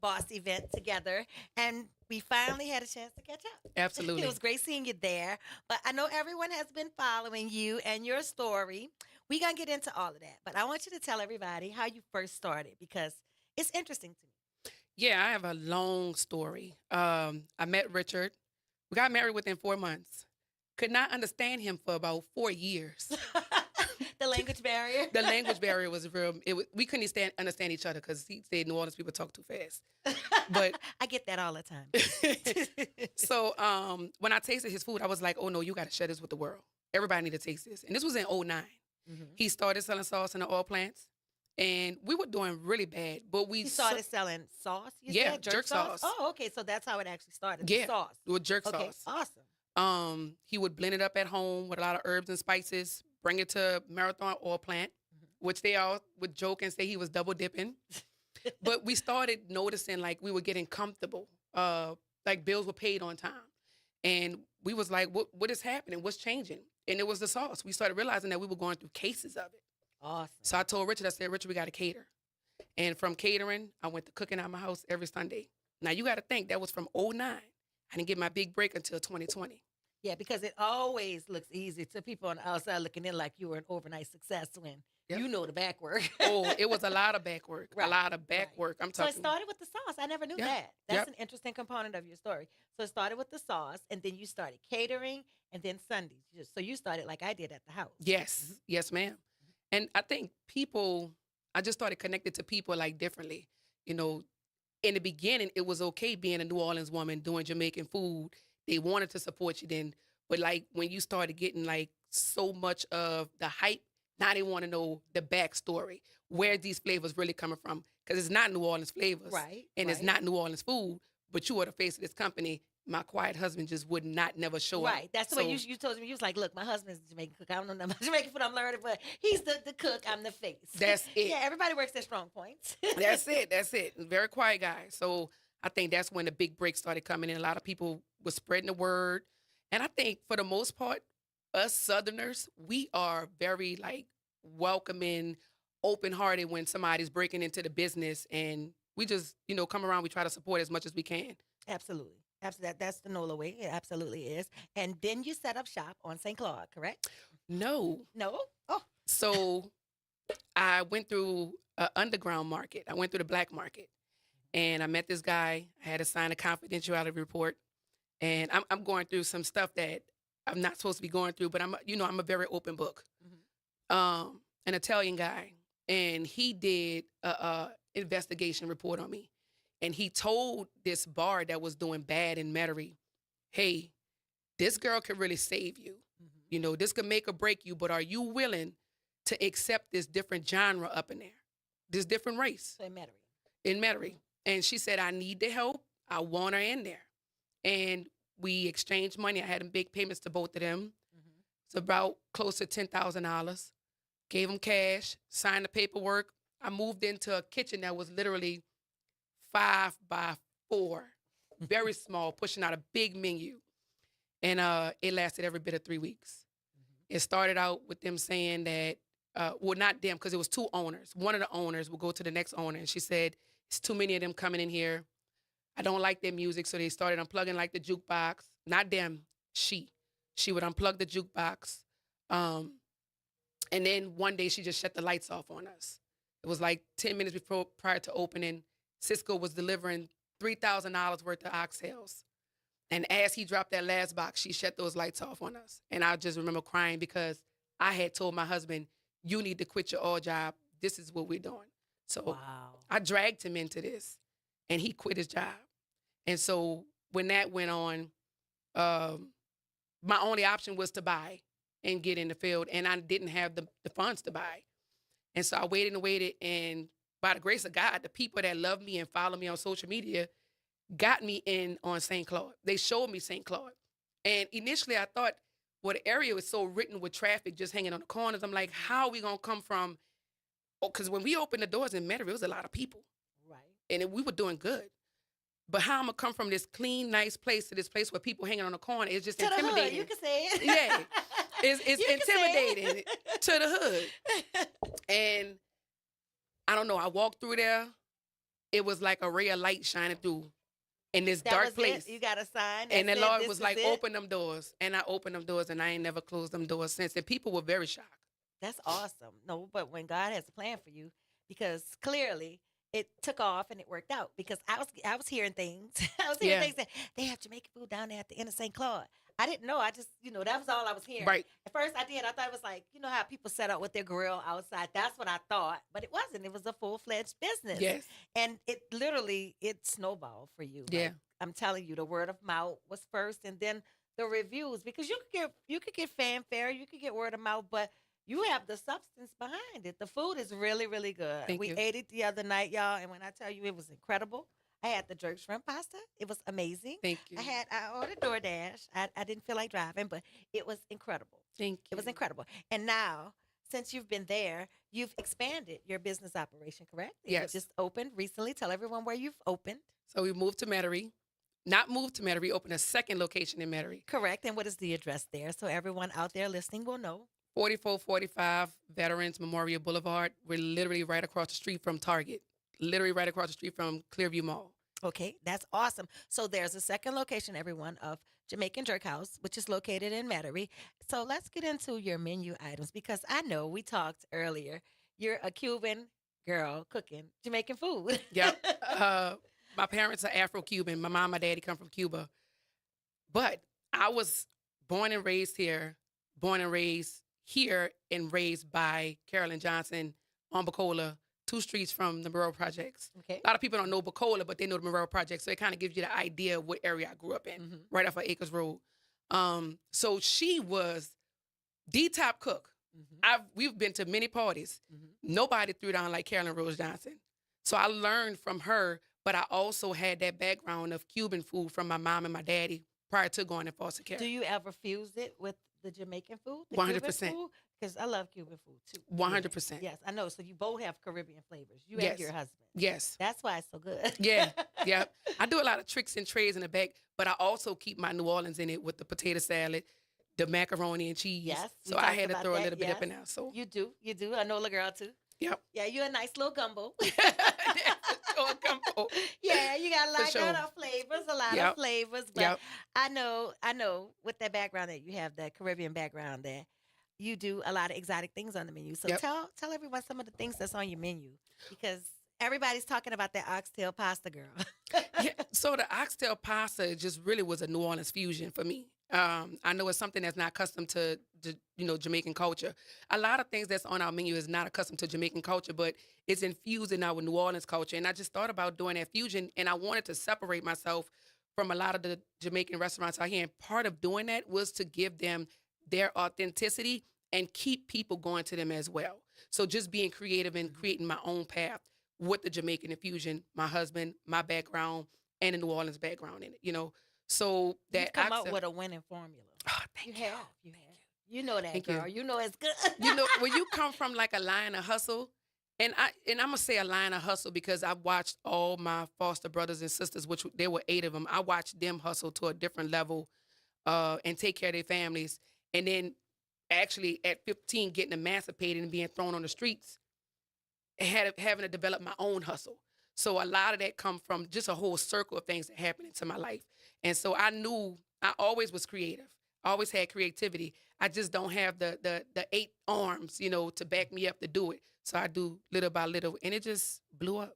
boss event together, and we finally had a chance to catch up. Absolutely. It was great seeing you there. But I know everyone has been following you and your story. We're going to get into all of that. But I want you to tell everybody how you first started because it's interesting to Yeah, I have a long story. I met Richard. We got married within 4 months. Could not understand him for about 4 years. me. The language barrier. The language barrier was real. We couldn't understand each other because he said New Orleans people talk too fast. But I get that all the time. so when I tasted his food, I was like, oh no, you got to share this with the world. Everybody need to taste this. And this was in '09. Mhm. He started selling sauce in the oil plants. And we were doing really bad. But we You started selling sauce, you Yeah, said? jerk sauce. Oh, okay. So that's how it actually started. The Yeah, sauce. with jerk Okay, sauce. awesome. He would blend it up at home with a lot of herbs and spices, bring it to Marathon Oil Plant, which they all would joke and say he was double dipping. But we started noticing like we were getting comfortable. Like bills were paid on time. And we was like, what is happening? What's changing? And it was the sauce. We started realizing that we were going through cases of it. Awesome. So I told Richard, I said, Richard, we got to cater. And from catering, I went to cooking out my house every Sunday. Now you got to think that was from '09. I didn't get my big break until 2020. Yeah, because it always looks easy to people on the outside looking in like you were an overnight success when Yep. you know the back work. Oh, it was a lot of back work. Right, A lot of back right. work. I'm So it talking. started with the sauce. I never knew Yep, that. That's yep. an interesting component of your story. So it started with the sauce, and then you started catering, and then Sundays. So you started like I did at the house. Yes, yes, ma'am. And I think people, I just started connected to people like differently. You know, in the beginning, it was okay being a New Orleans woman doing Jamaican food. They wanted to support you then. But like when you started getting like so much of the hype, now they want to know the backstory, where these flavors really coming from. Because it's not New Orleans flavors. Right. And it's right. not New Orleans food, but you are the face of this company. My quiet husband just would not never show up. Right. That's the way you told me. You was like, look, my husband's a Jamaican cook. I don't know nothing about Jamaican food. I'm learning, but he's the cook. I'm the face. That's it. Yeah, everybody works their strong points. That's it. That's it. Very quiet guy. So I think that's when the big break started coming in. A lot of people were spreading the word. And I think for the most part, us Southerners, we are very like welcoming, open-hearted when somebody's breaking into the business. And we just, come around. We try to support as much as we can. Absolutely. Absolutely. That's the NOLA way. It absolutely is. And then you set up shop on St. Claude, correct? No. No? Oh. So I went through an underground market. I went through the black market. And I met this guy. I had to sign a confidentiality report. And I'm going through some stuff that I'm not supposed to be going through, but I'm a very open book. Mhm. An Italian guy, and he did a investigation report on me. And he told this bar that was doing bad in Metairie, hey, this girl could really save you. Mhm. This could make or break you, but are you willing to accept this different genre up in there, this different race So it mattered. in Metairie? And she said, I need the help. I want her in there. And we exchanged money. I had them big payments to both of them. Mhm. It's about close to $10,000. Gave them cash, signed the paperwork. I moved into a kitchen that was literally 5x4, very small, pushing out a big menu. And it lasted every bit of 3 weeks. It started out with them saying that, well, not them, because it was two owners. One of the owners would go to the next owner, and she said, it's too many of them coming in here. I don't like their music, so they started unplugging like the jukebox. Not them, she. She would unplug the jukebox. And then one day she just shut the lights off on us. It was like 10 minutes prior to opening. Cisco was delivering $3,000 worth of oxtails. And as he dropped that last box, she shut those lights off on us. And I just remember crying because I had told my husband, you need to quit your old job. This is what we're doing. So Wow. I dragged him into this, and he quit his job. And so when that went on, my only option was to buy and get in the field, and I didn't have the funds to buy. And so I waited and waited, and by the grace of God, the people that love me and follow me on social media got me in on St. Claude. They showed me St. Claude. And initially I thought, well, the area was so written with traffic just hanging on the corners. I'm like, how are we going to come from, because when we opened the doors in Metairie, it was a lot of people. Right. And we were doing good. But how I'm going to come from this clean, nice place to this place where people hanging on the corner is just To the hood, intimidating. you can say it. Yeah. It's You can say it. intimidating to the hood. And I don't know, I walked through there. it was like a ray of light shining through in this That dark was place. it. You got a sign that And the said Lord this was is like, it. open them doors. And I opened them doors, and I ain't never closed them doors since. And people were very shocked. That's awesome. No, but when God has a plan for you, because clearly it took off and it worked out. Because I was hearing things. I was hearing Yeah. things that they have Jamaican food down there at the end of St. Claude. I didn't know. I just, that was all I was hearing. Right. At first I did. I thought it was like, how people set up with their grill outside. That's what I thought. But it wasn't. It was a full-fledged business. Yes. And it snowballed for you. Yeah. Like, I'm telling you, the word of mouth was first and then the reviews. Because you could get fanfare, you could get word of mouth, but you have the substance behind it. The food is really, really good. Thank We you. ate it the other night, y'all, and when I tell you it was incredible, I had the jerk shrimp pasta. It was amazing. Thank you. I ordered DoorDash. I didn't feel like driving, but it was incredible. Thank you. It was incredible. And now, since you've been there, you've expanded your business operation, correct? You Yes. just opened recently. Tell everyone where you've opened. So we moved to Metairie. Not moved to Metairie, opened a second location in Metairie. Correct. And what is the address there? So everyone out there listening will know. 4445 Veterans Memorial Boulevard. We're literally right across the street from Target. Literally right across the street from Clearview Mall. Okay, that's awesome. So there's a second location, everyone, of Jamaican Jerk House, which is located in Metairie. So let's get into your menu items because I know we talked earlier. You're a Cuban girl cooking Jamaican food. Yep. My parents are Afro-Cuban. My mom and daddy come from Cuba. But I was born and raised here and raised by Carolyn Johnson on Bacola, 2 streets from the Monroe Projects. Okay. A lot of people don't know Bacola, but they know the Monroe Project, so it kind of gives you the idea of what area I grew up in, Mhm. right off of Acres Road. So she was the top cook. We've been to many parties. Mhm. Nobody threw down like Carolyn Rose Johnson. So I learned from her, but I also had that background of Cuban food from my mom and my daddy prior to going in foster care. Do you ever fuse it with the Jamaican food? 100%. Because I love Cuban food too. 100%. Yes, I know. So you both have Caribbean flavors. You Yes. and your husband. Yes. That's why it's so good. Yeah. Yeah. I do a lot of tricks and trays in the back, but I also keep my New Orleans in it with the potato salad, the macaroni and cheese. Yes, we So I talked had to about throw a that, little bit up yes. in there. So You do. I know the girl too. yep. Yeah, you're a nice little gumbo. Sure, gumbo. Yeah, you got a lot, sure. got of flavors, a lot Yep. of flavors. But Yep. I know with that background that you have, that Caribbean background there, you do a lot of exotic things on the menu. So Yep. tell everyone some of the things that's on your menu because everybody's talking about that oxtail pasta, girl. Yeah, so the oxtail pasta just really was a New Orleans fusion for me. I know it's something that's not accustomed to Jamaican culture. A lot of things that's on our menu is not accustomed to Jamaican culture, but it's infused in our New Orleans culture. And I just thought about doing that fusion, and I wanted to separate myself from a lot of the Jamaican restaurants out here. And part of doing that was to give them their authenticity and keep people going to them as well. So just being creative and creating my own path with the Jamaican infusion, my husband, my background, and the New Orleans background in it. So that You've come up oxtail- with a winning formula. Oh, thank You have. You have. You know that, Thank you. girl. You know it's good. When you come from like a line of hustle, and I'm gonna say a line of hustle because I watched all my foster brothers and sisters, which there were 8 of them. I watched them hustle to a different level, and take care of their families, and then actually at 15 getting emancipated and being thrown on the streets, having to develop my own hustle. So a lot of that come from just a whole circle of things that happened into my life, and so I knew I always was creative. Always had creativity. I just don't have the 8 arms, to back me up to do it. So I do little by little, and it just blew up.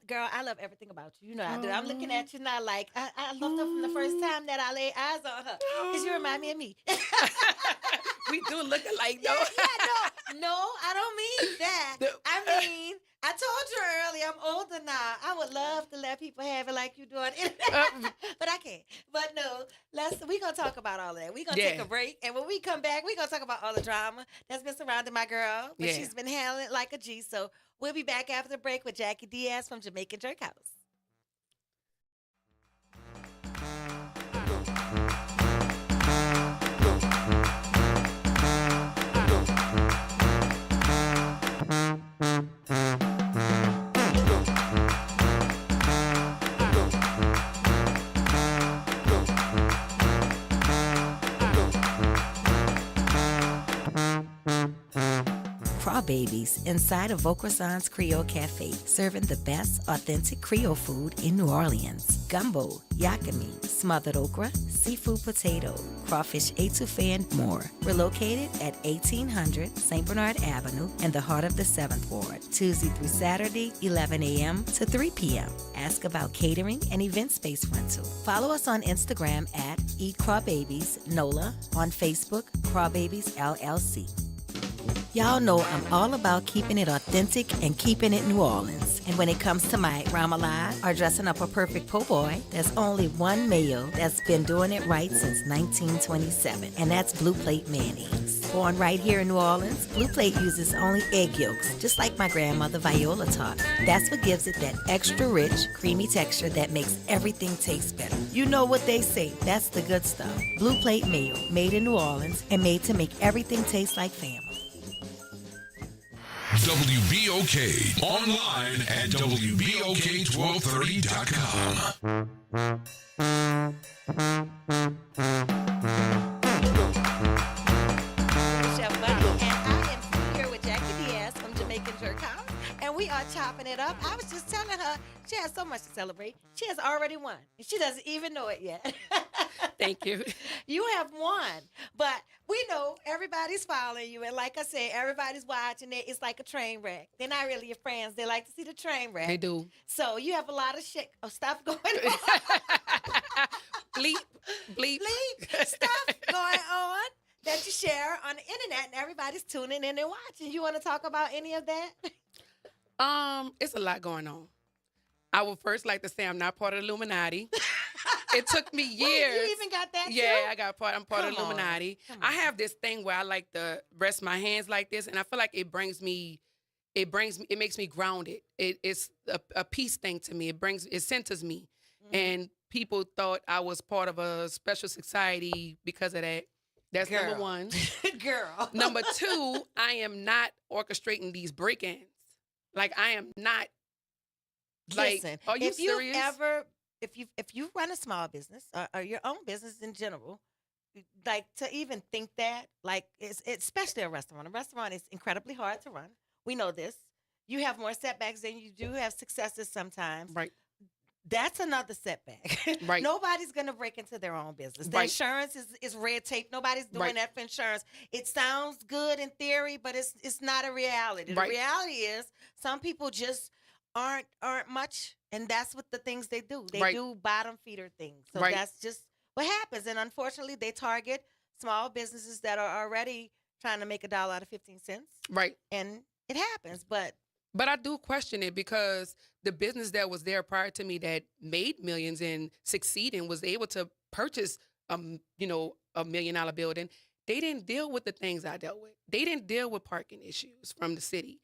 Girl, I love everything about you. You know I do. I'm looking at you now like I loved her from the first time that I laid eyes on her. Because you remind me of me. We do look alike, Yeah, though. no, I don't mean that. I mean, I told you earlier, I'm older now. I would love to let people have it like you doing it. But I can't. But no, we're going to talk about all of that. We're going to take Yeah. a break. And when we come back, we're going to talk about all the drama that's been surrounding my girl. But Yeah. she's been handling it like a G. So we'll be back after the break with Jackie Diaz from Jamaican Jerk House. Babies inside of Vaucressan's Creole Cafe, serving the best authentic Creole food in New Orleans. Gumbo, yakami, smothered okra, seafood potato, crawfish etouffee, and more. We're located at 1800 St. Bernard Avenue in the heart of the 7th Ward, Tuesday through Saturday, 11 a.m. to 3 p.m. Ask about catering and event space rental. Follow us on Instagram at Eat Crawbabies NOLA, on Facebook, Crawbabies LLC. Y'all know I'm all about keeping it authentic and keeping it New Orleans. And when it comes to my remoulade or dressing up a perfect po' boy, there's only one mayo that's been doing it right since 1927, and that's Blue Plate mayonnaise. Born right here in New Orleans, Blue Plate uses only egg yolks, just like my grandmother Viola taught. That's what gives it that extra rich, creamy texture that makes everything taste better. You know what they say, that's the good stuff. Blue Plate mayo, made in New Orleans and made to make everything taste like family. WBOK. Online at WBOK1230.com. Chef Bunny, and I am here with Jackie Diaz from Jamaican Jerk House, and we are chopping it up. I was just telling her she has so much to celebrate. She has already won, and she doesn't even know it yet. Thank you. You have won, but we know everybody's following you, and like I said, everybody's watching it. It's like a train wreck. They're not really your friends. They like to see the train wreck. They do. So you have a lot of shit of stuff going on. Bleep, bleep. Bleep stuff going on that you share on the internet, and everybody's tuning in and watching. You want to talk about any of that? It's a lot going on. I would first like to say I'm not part of the Illuminati. It took me years. Wait, you even got that Yeah, too? I'm part of the Come on. Illuminati. Come I on. have this thing where I like to rest my hands like this, and I feel like it makes me grounded. It's a peace thing to me. It centers me. Mhm. And people thought I was part of a special society because of that. That's Girl. number one. Girl. Number two, I am not orchestrating these break-ins. Like, I am not. Like, Listen, are you if you serious? if you run a small business or your own business in general, like to even think that, like it's especially a restaurant. A restaurant is incredibly hard to run. We know this. You have more setbacks than you do have successes sometimes. Right. That's another setback. Right. Nobody's going to break into their own business. The Right. insurance is red tape. Nobody's doing Right. that for insurance. It sounds good in theory, but it's not a reality. Right. The reality is some people just aren't much, and that's what the things they do. They Right. do bottom feeder things. So Right. that's just what happens. And unfortunately, they target small businesses that are already trying to make a dollar out of 15 cents. Right. And it happens, but But I do question it because the business that was there prior to me that made millions and succeeding was able to purchase, a $1 million building. They didn't deal with the things I dealt with. They didn't deal with parking issues from the city.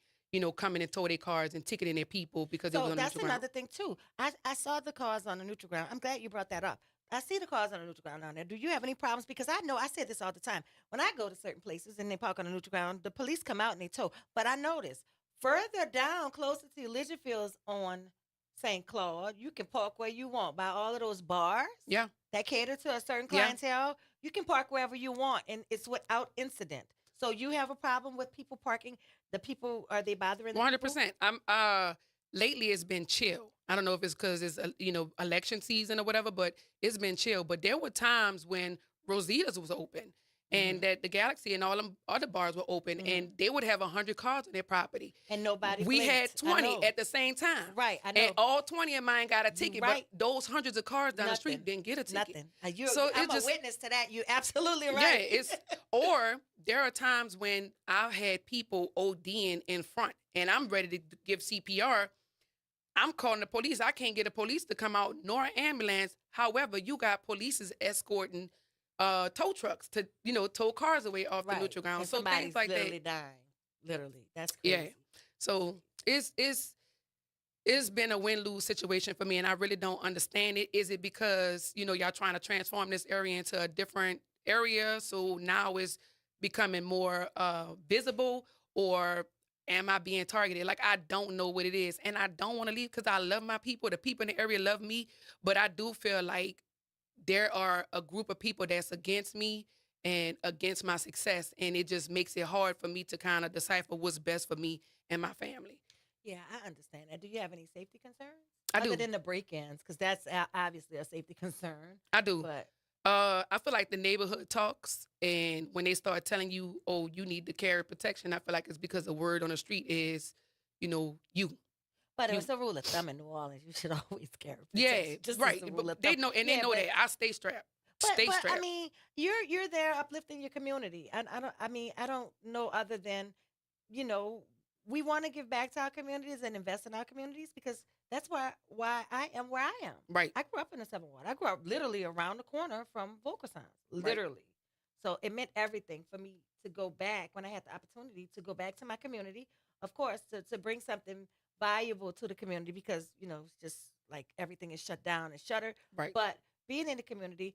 Coming and tow their cars and ticketing their people because they was so on that's the neutral ground. another thing too. I saw the cars on the neutral ground. I'm glad you brought that up. I see the cars on the neutral ground down there. Do you have any problems? Because I know I say this all the time. When I go to certain places and they park on the neutral ground, the police come out and they tow. But I notice further down, closer to Elysian Fields on St. Claude, you can park where you want by all of those bars Yeah. that cater to a certain Yeah. clientele. You can park wherever you want, and it's without incident. So you have a problem with people parking? The people, are they bothering the people? 100%. I'm lately it's been chill. I don't know if it's because it's election season or whatever, but it's been chill. But there were times when Rosita's was open and that the Galaxy and all them other bars were open, and they would have 100 cars on their property. And nobody We blinked. had I 20 know. at the same time. Right, I know. And all 20 of mine got a ticket, Right. but those hundreds of cars down the street Nothing. didn't get a ticket. Nothing. So I'm it a just- witness to that. You're absolutely right. Yeah, or there are times when I've had people ODing in front and I'm ready to give CPR. I'm calling the police. I can't get a police to come out nor an ambulance. However, you got police escorting tow trucks to, tow cars away off the Right. neutral ground. And So somebody's things like literally that. dying. Literally. That's crazy. Yeah. So it's been a win-lose situation for me, and I really don't understand it. Is it because, y'all trying to transform this area into a different area, so now it's becoming more visible, or am I being targeted? Like, I don't know what it is, and I don't want to leave because I love my people. The people in the area love me, but I do feel like there are a group of people that's against me, and against my success. And it just makes it hard for me to kind of decipher what's best for me and my family. Yeah, I understand that. Do you have any safety concerns I other do. than the break-ins? Because that's obviously a safety concern. I do. But I feel like the neighborhood talks, and when they start telling you, "Oh, you need to carry protection," I feel like it's because the word on the street is, you, it's you. a rule of thumb in New Orleans. You should always carry Yeah, protection. Just as right. a But rule of they thumb. know, and they Yeah, know that I stay strapped. Stay but I strapped. mean, you're there uplifting your community, and I don't. I mean, I don't know other than you know, we want to give back to our communities and invest in our communities because that's why I am where I am. Right, I grew up in the Seventh Ward. I grew up literally around the corner from Vocal Signs, right, literally. So it meant everything for me to go back when I had the opportunity to go back to my community. Of course, to bring something valuable to the community because it's just like everything is shut down and shuttered. right. But being in the community,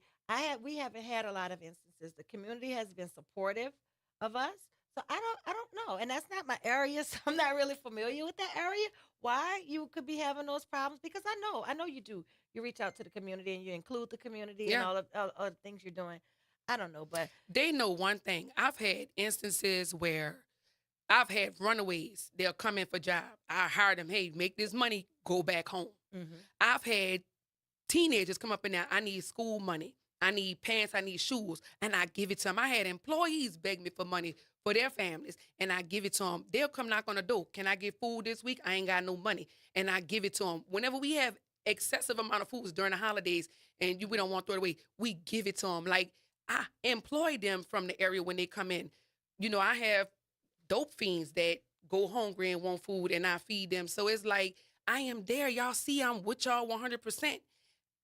we haven't had a lot of instances. The community has been supportive of us. So I don't know. And that's not my area. So I'm not really familiar with that area. Why you could be having those problems? Because I know you do. You reach out to the community and you include the community and Yeah. all the things you're doing. I don't know, but They know one thing. I've had instances where I've had runaways. They'll come in for job. I hire them. Hey, make this money. Go back home. mhm. I've had teenagers come up in there. I need school money. I need pants. I need shoes. And I give it to them. I had employees beg me for money for their families. And I give it to them. They'll come knock on the door. Can I get food this week? I ain't got no money. And I give it to them. Whenever we have excessive amount of foods during the holidays and we don't want to throw it away, we give it to them. Like I employ them from the area when they come in. I have dope fiends that go hungry and want food and I feed them. So it's like I am there. Y'all see I'm with y'all 100%.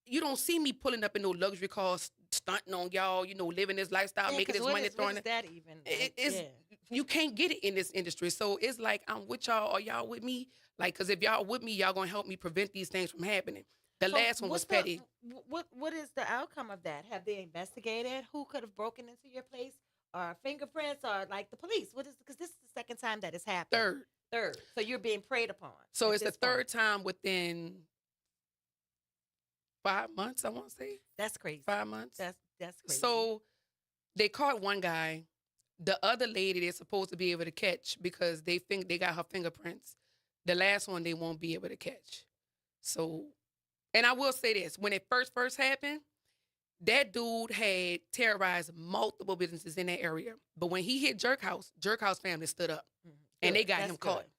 You don't see me pulling up in no luxury cars, stunting on y'all, living this lifestyle, Yeah, making 'cause this money, what throwing is it. that even? It's you can't get it in this industry. So it's like I'm with y'all. Are y'all with me? Like, because if y'all with me, y'all gonna help me prevent these things from happening. The So last one was petty. what is the outcome of that? Have they investigated who could have broken into your place, or fingerprints, or like the police? What is because this is the second time that it's happened. Third. Third. So you're being preyed upon. So at it's the this point. third time within 5 months. I want to say That's crazy. 5 months. That's crazy. So they caught one guy. The other lady they're supposed to be able to catch because they think they got her fingerprints. The last one they won't be able to catch. So, and I will say this: when it first happened, that dude had terrorized multiple businesses in that area. But when he hit Jerk House family stood up Mhm. and they Good. got That's him caught. good.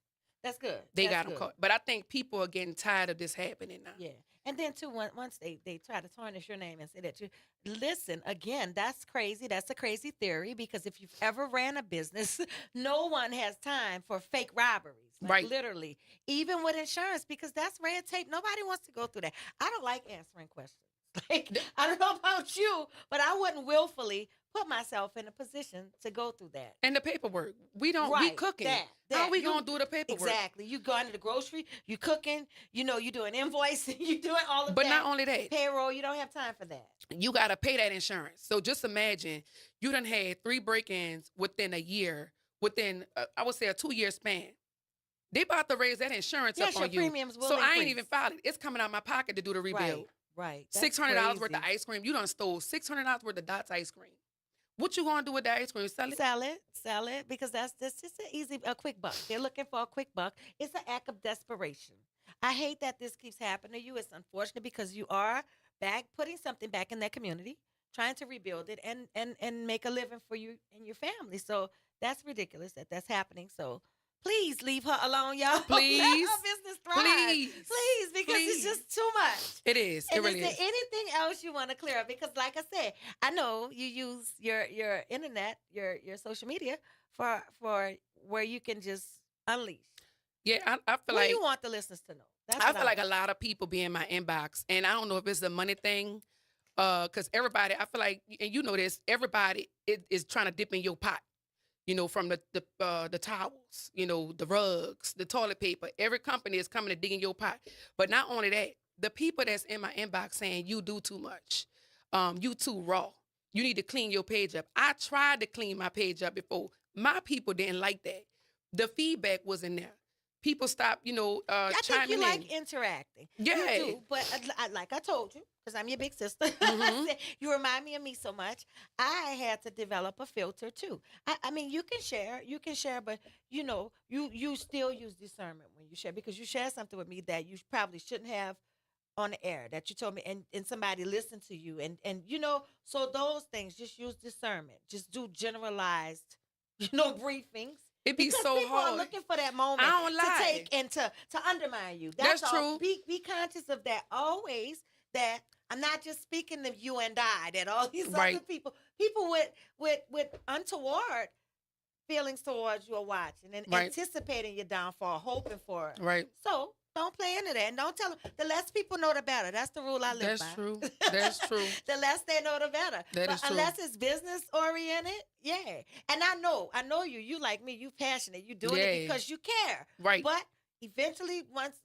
That's good. They That's got him good. caught. But I think people are getting tired of this happening now. Yeah. And then too, once they try to tarnish your name and say that you listen again, that's crazy. That's a crazy theory because if you've ever ran a business, no one has time for fake robberies. Like Right. literally, even with insurance, because that's red tape. Nobody wants to go through that. I don't like answering questions. Like I don't know about you, but I wouldn't willfully put myself in a position to go through that. And the paperwork. We Right. cooking. That. How we You gonna do the paperwork? exactly. You going to the grocery, you cooking, you doing invoicing, you doing all of But that. not only that, Payroll, you don't have time for that. you gotta pay that insurance. So just imagine you done had 3 break-ins within a year, within I would say a 2-year span. They about to raise that insurance Yes, up your on you. premiums will So I ain't increase. even filed it. It's coming out my pocket to do the rebuild. Right. That's $600 worth of crazy. ice cream. You done stole $600 worth of Dots ice cream. What you gonna do with that ice cream? Sell it? Sell it, because that's just a quick buck. They're looking for a quick buck. It's an act of desperation. I hate that this keeps happening to you. It's unfortunate because you are putting something back in that community, trying to rebuild it and make a living for you and your family. So that's ridiculous that that's happening. So please leave her alone, y'all. Please. Let her business thrive. Please. Because Please. it's just too much. It is. It And really is is. there anything else you want to clear up? Because, like I said, I know you use your internet, your social media for where you can just unleash. Yeah, I feel What like do you want the listeners to know? That's I what feel like a lot of people be in my inbox, and I don't know if it's a money thing, because everybody, I feel like, and you know this, everybody is trying to dip in your pot. From the towels, the rugs, the toilet paper. Every company is coming to dig in your pot. But not only that, the people that's in my inbox saying you do too much, you too raw. You need to clean your page up. I tried to clean my page up before. My people didn't like that. The feedback was in there. people stop, I think you chiming like in. interacting. Yeah. You do, but like I told you, because I'm your big sister, Mhm. you remind me of me so much. I had to develop a filter too. I mean, you can share, but you still use discernment when you share because you share something with me that you probably shouldn't have on the air that you told me and somebody listened to you and so those things just use discernment just do generalized briefings It be because so people are hard. looking for that moment I don't to lie. take and to undermine you. That's That's all. true. Be conscious of that always, that I'm not just speaking of you and I, that all these other Right. people with untoward feelings towards you are watching and Right. anticipating your downfall, hoping for it. Right. So don't play into that and don't tell them. The less people know, the better. That's the rule I live That's by. true. That's true. The less they know, the better. That But is true. unless it's business oriented, yeah. And I know you. You like me. You passionate. You doing it Yeah. because you care. Right. But eventually, once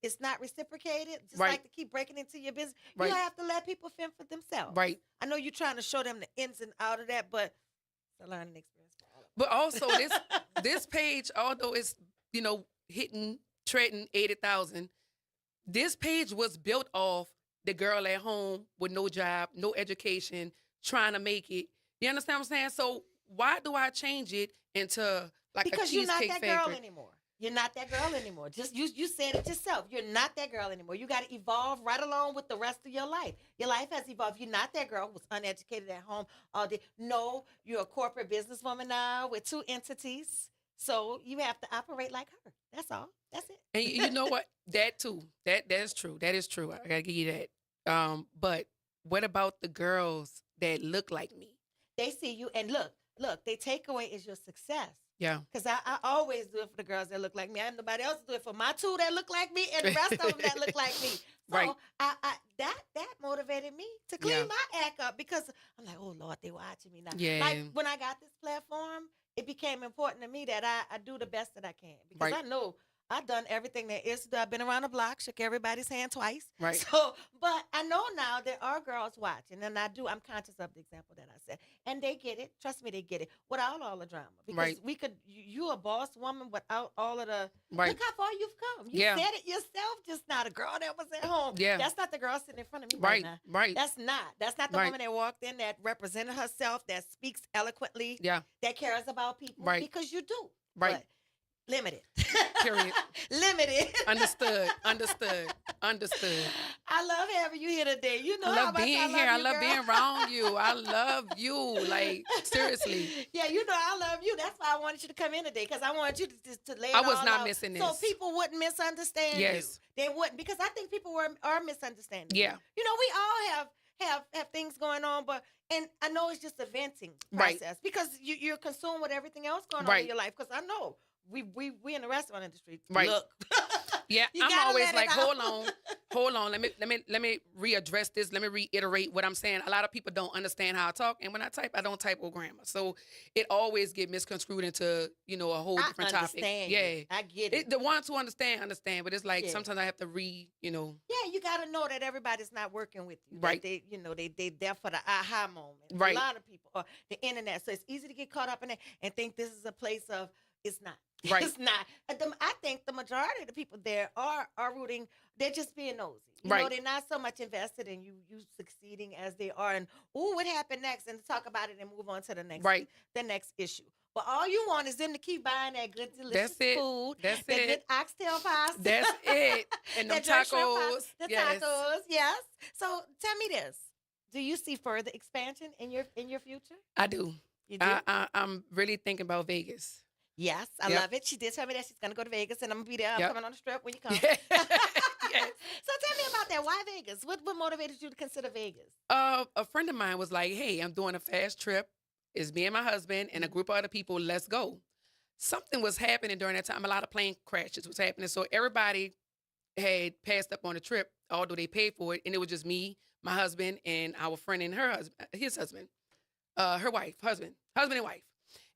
it's not reciprocated, just Right. like to keep breaking into your business, Right. you have to let people fend for themselves. Right. I know you're trying to show them the ins and out of that, but it's a learning experience for all of us. But also this page, although it's hitting treading 80,000, this page was built off the girl at home with no job, no education, trying to make it. You understand what I'm saying? So why do I change it into like Because a you're not cheesecake that girl factory? anymore. You're not that girl anymore. Just you said it yourself. You're not that girl anymore. You got to evolve right along with the rest of your life. Your life has evolved. You're not that girl who's uneducated at home all day. No, you're a corporate businesswoman now with 2 entities. So you have to operate like her. That's all. That's it. And you know what? That too. That's true. That is true. I gotta give you that. But what about the girls that look like me? They see you and look, their takeaway is your success. Yeah. Because I always do it for the girls that look like me. I have nobody else to do it for my 2 that look like me and the rest of them that look like me. So Right. that motivated me to clean Yeah. my act up because I'm like, oh Lord, they watching me now. Yeah. Like when I got this platform, it became important to me that I do the best that I can because Right. I know I've done everything there is to do. I've been around the block, shook everybody's hand twice. Right. So, but I know now there are girls watching, and I'm conscious of the example that I said, and they get it. Trust me, they get it without all the drama because Right. we could. You a boss woman without all of the. Right. Look how far you've come. You Yeah. said it yourself just now. The girl that was at home. Yeah. That's not the girl sitting in front of me right Right. now. Right. That's not. That's not the Right. woman that walked in that represented herself, that speaks eloquently, Yeah. that cares about people. Right. Because you do. Right. But limited. Period. Limited. Understood. Understood. I love having you here today. You know I how love much being I love here. I you, love girl. being around you. I love you. Like, seriously. Yeah, you know I love you. That's why I wanted you to come in today because I wanted you to lay it I was all not out missing so this. people wouldn't misunderstand Yes. you. They wouldn't because I think people are misunderstanding. Yeah. You know, we all have things going on, and I know it's just a venting Right. process because you're consumed with everything else going on Right. in your life. Because I know we in the restaurant industry. Right. Look. Yeah, You I'm gotta always let it like, out. hold on. Let me readdress this. Let me reiterate what I'm saying. A lot of people don't understand how I talk, and when I type, I don't type with grammar, so it always get misconstrued into a whole I different topic. understand. Yeah, You. I get it. the ones who understand, but it's like Yeah. sometimes I have to Yeah, you got to know that everybody's not working with you. that Right. They there for the aha moment. Right. A lot of people are the internet, so it's easy to get caught up in it and think this is a place of. It's not. Right. It's not. I think the majority of the people there are rooting. They're just being nosy. You Right. know, they're not so much invested in you succeeding as they are. And what happened next? And talk about it and move on to the next Right. the next issue. But all you want is them to keep buying that good, delicious That's it. food. That's that it. good oxtail pasta. That's it. And them That jerk shrimp tacos. pasta, the Yes. tacos, yes. So tell me this: do you see further expansion in your future? I do. You do? I'm really thinking about Vegas. Yes, I Yep. love it. She did tell me that she's gonna go to Vegas, and I'm gonna be there. I'm Yep. coming on the strip when you come. Yes. So tell me about that. Why Vegas? What motivated you to consider Vegas? A friend of mine was like, "Hey, I'm doing a fast trip. It's me and my husband and a group of other people. Let's go." Something was happening during that time. A lot of plane crashes was happening, so everybody had passed up on the trip, although they paid for it, and it was just me, my husband, and our friend and his husband, her wife, husband and wife,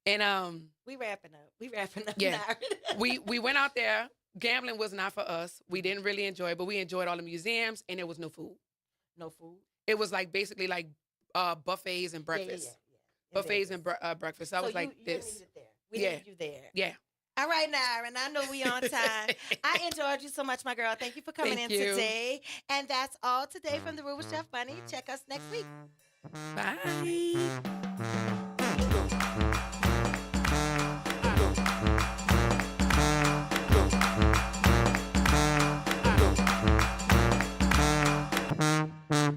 and We wrapping up. Yeah. now. we went out there. Gambling was not for us. We didn't really enjoy it, but we enjoyed all the museums, and there was no food. No food. It was like basically like buffets and breakfast. Yeah. In Buffets Vegas. and breakfast. I was like, you this. need it there. We Yeah. need you there. Yeah. All right, Naira, and I know we on time. I enjoyed you so much, my girl. Thank you for coming Thank in you. today. And that's all today from the Roux with Chef Bunny. Check us next week. Bye.